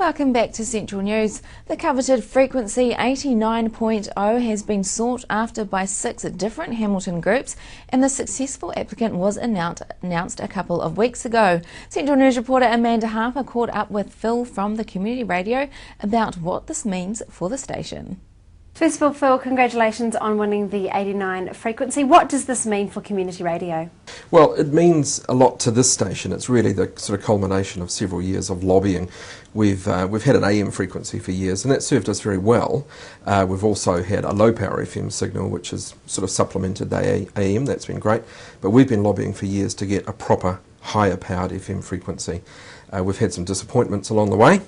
Welcome back to Central News. The coveted frequency 89.0 has been sought after by 6 different Hamilton groups, and the successful applicant was announced a couple of weeks ago. Central News reporter Amanda Harper caught up with Phil from the community radio about what this means for the station. First of all, Phil, congratulations on winning the 89 frequency. What does this mean for community radio? Well, it means a lot to this station. It's really the sort of culmination of several years of lobbying. We've had an AM frequency for years, and that served us very well. We've also had a low power FM signal, which has sort of supplemented the AM. That's been great. But we've been lobbying for years to get a proper higher powered FM frequency. We've had some disappointments along the way,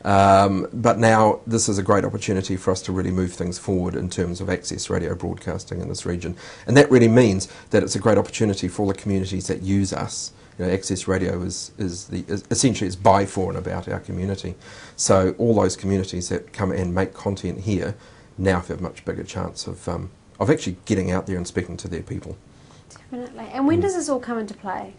but now this is a great opportunity for us to really move things forward in terms of access radio broadcasting in this region. And that really means that it's a great opportunity for all the communities that use us. You know, access radio is essentially it's by, for and about our community. So all those communities that come and make content here now have a much bigger chance of actually getting out there and speaking to their people. Definitely. And when does this all come into play?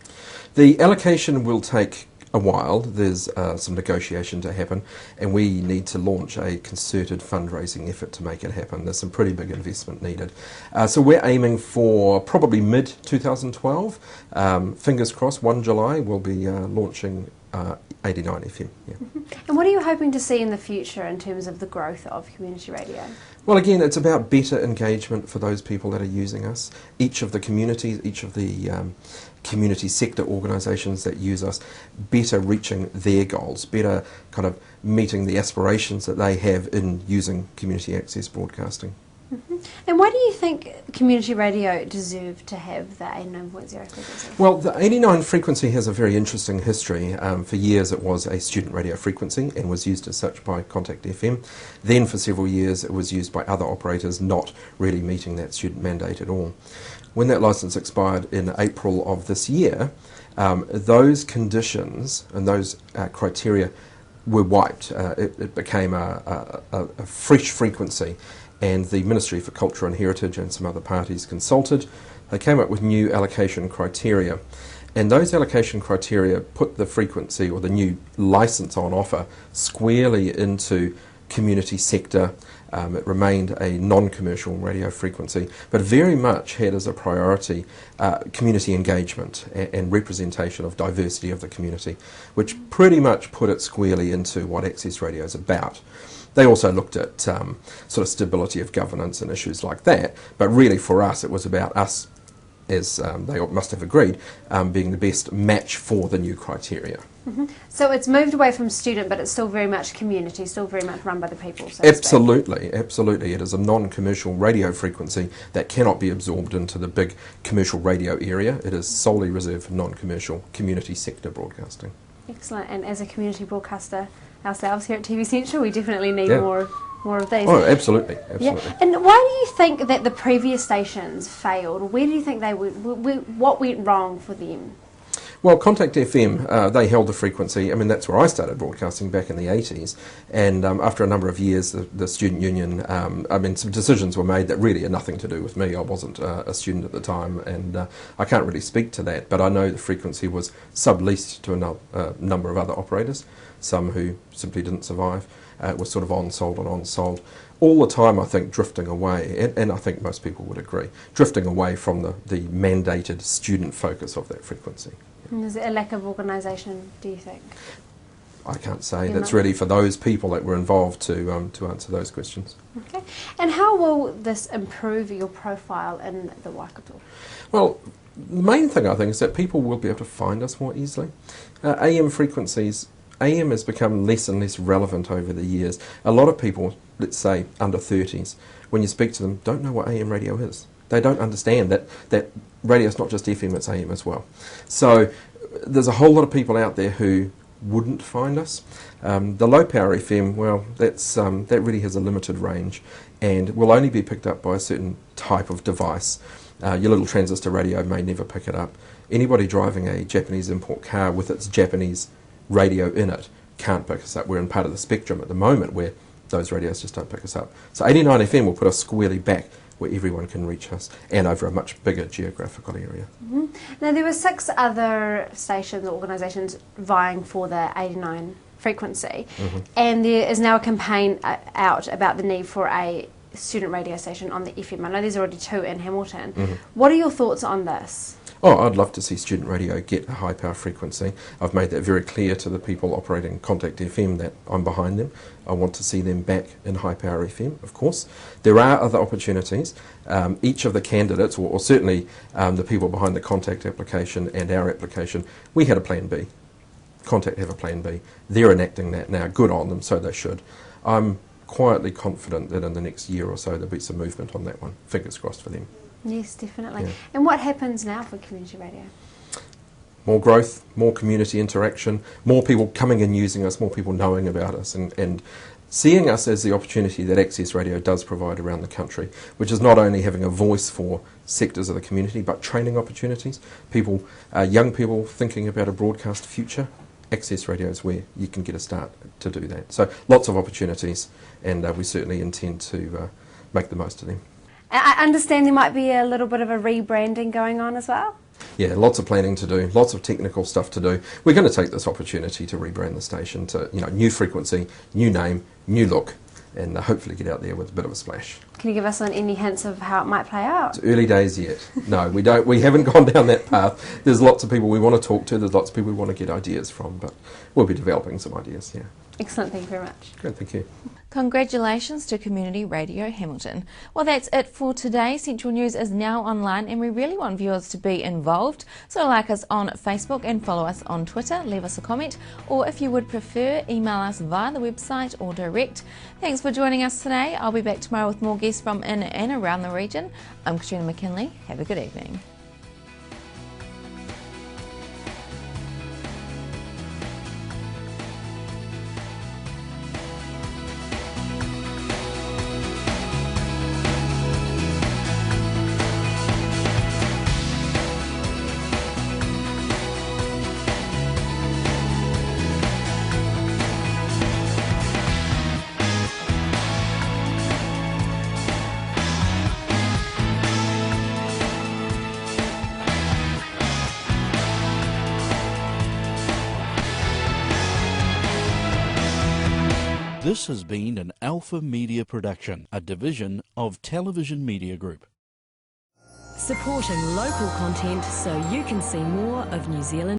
The allocation will take a while. There's some negotiation to happen, and we need to launch a concerted fundraising effort to make it happen. There's some pretty big investment needed. So we're aiming for probably mid-2012. Fingers crossed, 1 July, we'll be launching 89 FM. Yeah. And what are you hoping to see in the future in terms of the growth of community radio? Well, again, it's about better engagement for those people that are using us. Each of the communities, each of the community sector organisations that use us, better reaching their goals, better kind of meeting the aspirations that they have in using community access broadcasting. And why do you think community radio deserved to have the 89.0 frequency? Well, the 89 frequency has a very interesting history. For years it was a student radio frequency and was used as such by Contact FM. Then for several years it was used by other operators not really meeting that student mandate at all. When that licence expired in April of this year, those conditions and those criteria were wiped. It became a fresh frequency, and the Ministry for Culture and Heritage and some other parties consulted. They came up with new allocation criteria, and those allocation criteria put the frequency or the new licence on offer squarely into community sector. It remained a non-commercial radio frequency, but very much had as a priority community engagement and representation of diversity of the community, which pretty much put it squarely into what access radio is about. They also looked at sort of stability of governance and issues like that, but really for us it was about us, as they must have agreed, being the best match for the new criteria. So it's moved away from student, but it's still very much community, still very much run by the people. So absolutely, absolutely. It is a non-commercial radio frequency that cannot be absorbed into the big commercial radio area. It is solely reserved for non-commercial community sector broadcasting. Excellent. And as a community broadcaster ourselves here at TV Central, we definitely need more of these. Oh, absolutely, absolutely. Yeah. And why do you think that the previous stations failed? Where do you think they what went wrong for them? Well, Contact FM, they held the frequency. I mean, that's where I started broadcasting back in the 80s. And after a number of years, the student union, some decisions were made that really had nothing to do with me. I wasn't a student at the time, and I can't really speak to that. But I know the frequency was subleased to a number of other operators, some who simply didn't survive. It was sort of on-sold and on-sold. All the time, I think, drifting away, and I think most people would agree, drifting away from the mandated student focus of that frequency. And is it a lack of organisation, do you think? I can't say. That's really for those people that were involved to answer those questions. Okay. And how will this improve your profile in the Waikato? Well, the main thing I think is that people will be able to find us more easily. AM frequencies, AM has become less and less relevant over the years. A lot of people, let's say under 30s, when you speak to them, don't know what AM radio is. They don't understand that radio is not just FM, it's AM as well. So there's a whole lot of people out there who wouldn't find us. The low power FM, well, that really has a limited range and will only be picked up by a certain type of device. Your little transistor radio may never pick it up. Anybody driving a Japanese import car with its Japanese radio in it can't pick us up. We're in part of the spectrum at the moment where those radios just don't pick us up. So 89 FM will put us squarely back where everyone can reach us and over a much bigger geographical area. Now there were 6 other stations or organisations vying for the 89 frequency, and there is now a campaign out about the need for a student radio station on the FM. I know there's already 2 in Hamilton. What are your thoughts on this? Oh, I'd love to see student radio get a high power frequency. I've made that very clear to the people operating Contact FM that I'm behind them. I want to see them back in high power FM, of course. There are other opportunities. Each of the candidates, or certainly the people behind the Contact application and our application, we had a plan B. Contact have a plan B. They're enacting that now. Good on them, so they should. I'm quietly confident that in the next year or so there'll be some movement on that one. Fingers crossed for them. Yes, definitely. Yeah. And what happens now for community radio? More growth, more community interaction, more people coming and using us, more people knowing about us and seeing us as the opportunity that Access Radio does provide around the country, which is not only having a voice for sectors of the community, but training opportunities. People, young people thinking about a broadcast future, Access Radio is where you can get a start to do that. So lots of opportunities, and we certainly intend to make the most of them. I understand there might be a little bit of a rebranding going on as well. Yeah, lots of planning to do, lots of technical stuff to do. We're going to take this opportunity to rebrand the station to, new frequency, new name, new look, and hopefully get out there with a bit of a splash. Can you give us any hints of how it might play out? It's early days yet. No, we don't. We haven't gone down that path. There's lots of people we want to talk to. There's lots of people we want to get ideas from, but we'll be developing some ideas. Yeah. Excellent. Thank you very much. Great. Thank you. Congratulations to Community Radio Hamilton. Well, that's it for today. Central News is now online and we really want viewers to be involved. So like us on Facebook and follow us on Twitter, leave us a comment, or if you would prefer, email us via the website or direct. Thanks for joining us today. I'll be back tomorrow with more guests from in and around the region. I'm Katrina McKinley. Have a good evening. This has been an Alpha Media production, a division of Television Media Group. Supporting local content so you can see more of New Zealand.